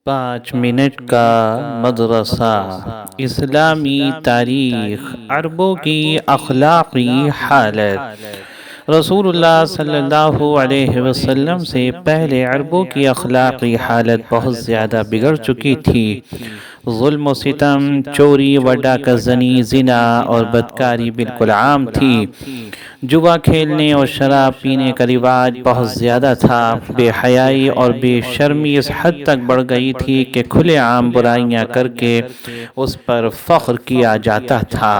5 minute کا مدرسہ، اسلامی تاریخ، عربوں کی اخلاقی حالت۔ رسول اللہ صلی اللہ علیہ وسلم سے پہلے عربوں کی اخلاقی حالت بہت زیادہ بگڑ چکی تھی۔ ظلم و ستم، چوری و ڈاکہ زنی، زنا اور بدکاری بالکل عام تھی۔ جوا کھیلنے اور شراب پینے کا رواج بہت زیادہ تھا۔ بے حیائی اور بے شرمی اس حد تک بڑھ گئی تھی کہ کھلے عام برائیاں کر کے اس پر فخر کیا جاتا تھا۔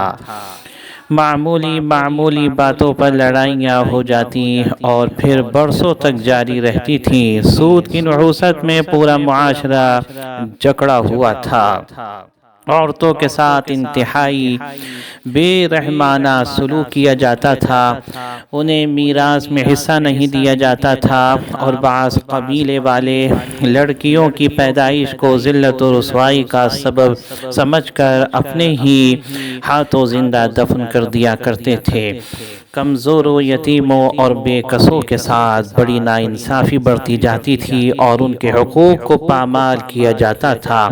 معمولی باتوں پر لڑائیاں ہو جاتی اور پھر برسوں تک جاری رہتی تھیں۔ سود کی نحوست میں پورا معاشرہ جکڑا ہوا تھا۔ عورتوں کے ساتھ انتہائی بے رحمانہ سلوک کیا جاتا تھا۔ انہیں میراث میں حصہ نہیں دیا جاتا تھا اور بعض قبیلے والے لڑکیوں کی پیدائش کو ذلت و رسوائی کا سبب سمجھ کر اپنے ہی ہاتھوں زندہ دفن کر دیا کرتے تھے۔ کمزوروں، یتیموں اور بے کسوں کے ساتھ بڑی ناانصافی برتی جاتی تھی اور ان کے حقوق کو پامال کیا جاتا تھا۔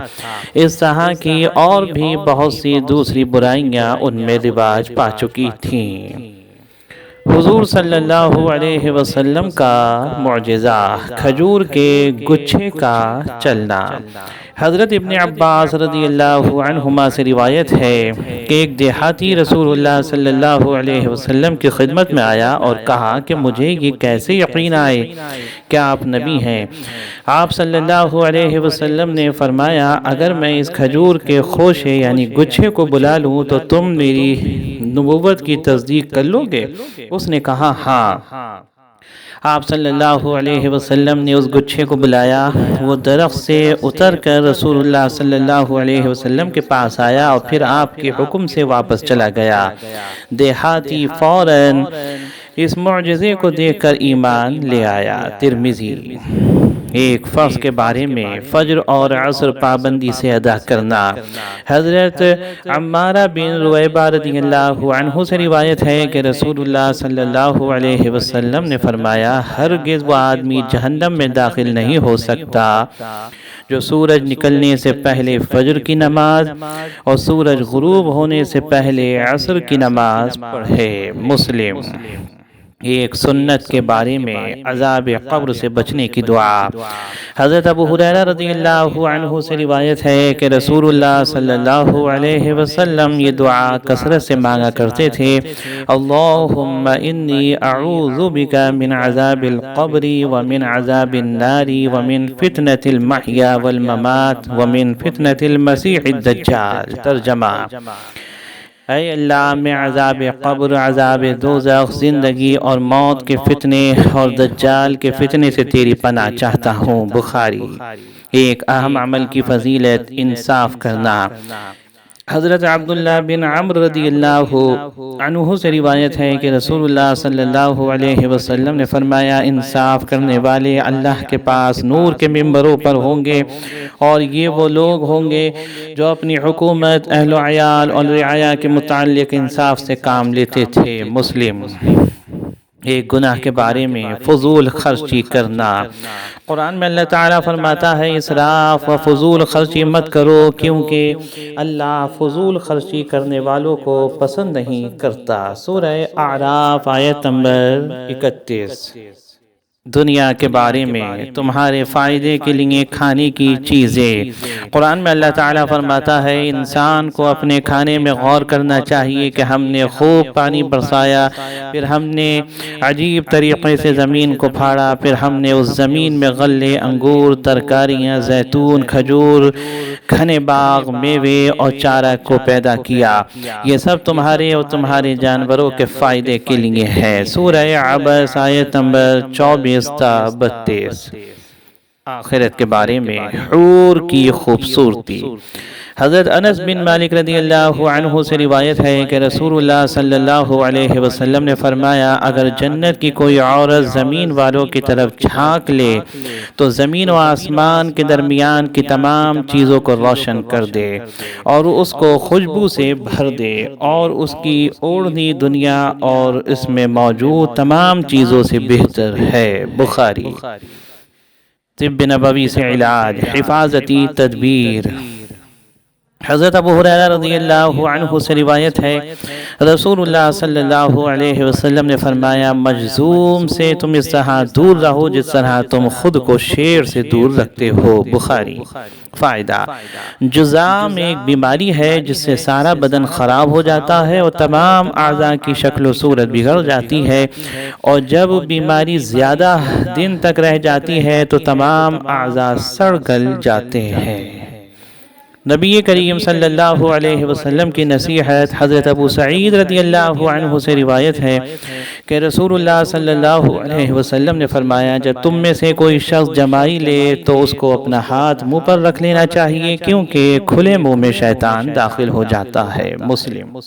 اس طرح کی اور بھی بہت سی دوسری برائیاں ان میں رواج پا چکی تھیں۔ حضور صلی اللہ علیہ وسلم کا معجزہ، کھجور کے گچھے کا چلنا۔ حضرت ابن عباس رضی اللہ عنہما سے روایت ہے کہ ایک دیہاتی رسول اللہ صلی اللہ علیہ وسلم کی خدمت میں آیا اور کہا کہ مجھے یہ کیسے یقین آئے کہ آپ نبی ہیں؟ آپ صلی اللہ علیہ وسلم نے فرمایا، اگر میں اس کھجور کے خوشے یعنی گچھے کو بلا لوں تو تم میری نبوت کی تصدیق کر لو گے؟ اس نے کہا ہاں۔ آپ صلی اللہ علیہ وسلم نے اس گچھے کو بلایا۔ وہ درخت سے اتر کر رسول اللہ صلی اللہ علیہ وسلم کے پاس آیا اور پھر آپ کے حکم سے واپس چلا گیا۔ دیہاتی فوراً اس معجزے کو دیکھ کر ایمان لے آیا۔ ترمذی۔ ایک فرض کے بارے میں فجر اور عصر پابندی سے ادا کرنا۔ حضرت عمارہ بن رویبہ رضی اللہ عنہ سے روایت ہے کہ رسول اللہ صلی اللہ علیہ وسلم نے فرمایا، ہرگز وہ آدمی جہنم میں داخل نہیں ہو سکتا جو سورج نکلنے سے پہلے فجر کی نماز اور سورج غروب ہونے سے پہلے عصر کی نماز پڑھے۔ مسلم۔ ایک سنت کے بارے میں عذاب قبر سے بچنے کی دعا۔ حضرت ابو ہریرہ رضی اللہ عنہ سے روایت ہے کہ رسول اللہ صلی اللہ علیہ وسلم یہ دعا کثرت سے مانگا کرتے تھے، اللہم انی اعوذ بک من عذاب القبر ومن عذاب النار ومن فتنة المحیا والممات ومن فتنة المسیح الدجال۔ ترجمہ: اے اللہ، میں عذاب قبر، عذاب دوزخ، زندگی اور موت کے فتنے اور دجال کے فتنے سے تیری پناہ چاہتا ہوں۔ بخاری۔ ایک اہم عمل کی فضیلت، انصاف کرنا۔ حضرت عبداللہ بن عمرو رضی اللہ عنہ سے روایت ہے کہ رسول اللہ صلی اللہ علیہ وسلم نے فرمایا، انصاف کرنے والے اللہ کے پاس نور کے ممبروں پر ہوں گے اور یہ وہ لوگ ہوں گے جو اپنی حکومت، اہل و عیال اور رعایا کے متعلق انصاف سے کام لیتے تھے۔ مسلم۔ ایک گناہ کے بارے میں فضول خرچی کرنا۔ قرآن میں اللہ تعالیٰ فرماتا ہے، اسراف و فضول خرچی مت کرو کیونکہ اللہ فضول خرچی کرنے والوں کو پسند نہیں کرتا۔ سورہ اعراف آیت نمبر 31۔ دنیا کے بارے میں تمہارے فائدے کے لیے کھانے کی چیزیں۔ قرآن میں اللہ تعالیٰ فرماتا ہے، انسان کو اپنے کھانے میں غور کرنا چاہیے کہ ہم نے خوب پانی برسایا، پھر ہم نے عجیب طریقے سے زمین کو پھاڑا، پھر ہم نے اس زمین میں غلے، انگور، ترکاریاں، زیتون، کھجور، گھنے باغ، میوے اور چارہ کو پیدا کیا۔ یہ سب تمہارے اور تمہارے جانوروں کے فائدے کے لیے ہے۔ سورہ عبس آیت نمبر 24 تا 32۔ آخرت کے بارے میں حور کی خوبصورتی۔ حضرت انس بن مالک رضی اللہ عنہ سے روایت ہے کہ رسول اللہ صلی اللہ علیہ وسلم نے فرمایا، اگر جنت کی کوئی عورت زمین والوں کی طرف جھانک لے تو زمین و آسمان کے درمیان کی تمام چیزوں کو روشن کر دے اور اس کو خوشبو سے بھر دے اور اس کی اوڑھنی دنیا اور اس میں موجود تمام چیزوں سے بہتر ہے۔ بخاری۔ طب نبوی سے علاج، حفاظتی تدبیر۔ حضرت ابو ہریرہ رضی اللہ عنہ سے روایت ہے، رسول اللہ صلی اللہ علیہ وسلم نے فرمایا، مجذوم سے تم اس طرح دور رہو جس طرح تم خود کو شیر سے دور رکھتے ہو۔ بخاری۔ فائدہ: جذام ایک بیماری ہے جس سے سارا بدن خراب ہو جاتا ہے اور تمام اعضاء کی شکل و صورت بگڑ جاتی ہے، اور جب بیماری زیادہ دن تک رہ جاتی ہے تو تمام اعضاء سڑ گل جاتے ہیں۔ نبی کریم صلی اللہ علیہ وسلم کی نصیحت۔ حضرت ابو سعید رضی اللہ عنہ سے روایت ہے کہ رسول اللہ صلی اللہ علیہ وسلم نے فرمایا، جب تم میں سے کوئی شخص جمائی لے تو اس کو اپنا ہاتھ منہ پر رکھ لینا چاہیے، کیونکہ کھلے منہ میں شیطان داخل ہو جاتا ہے۔ مسلم۔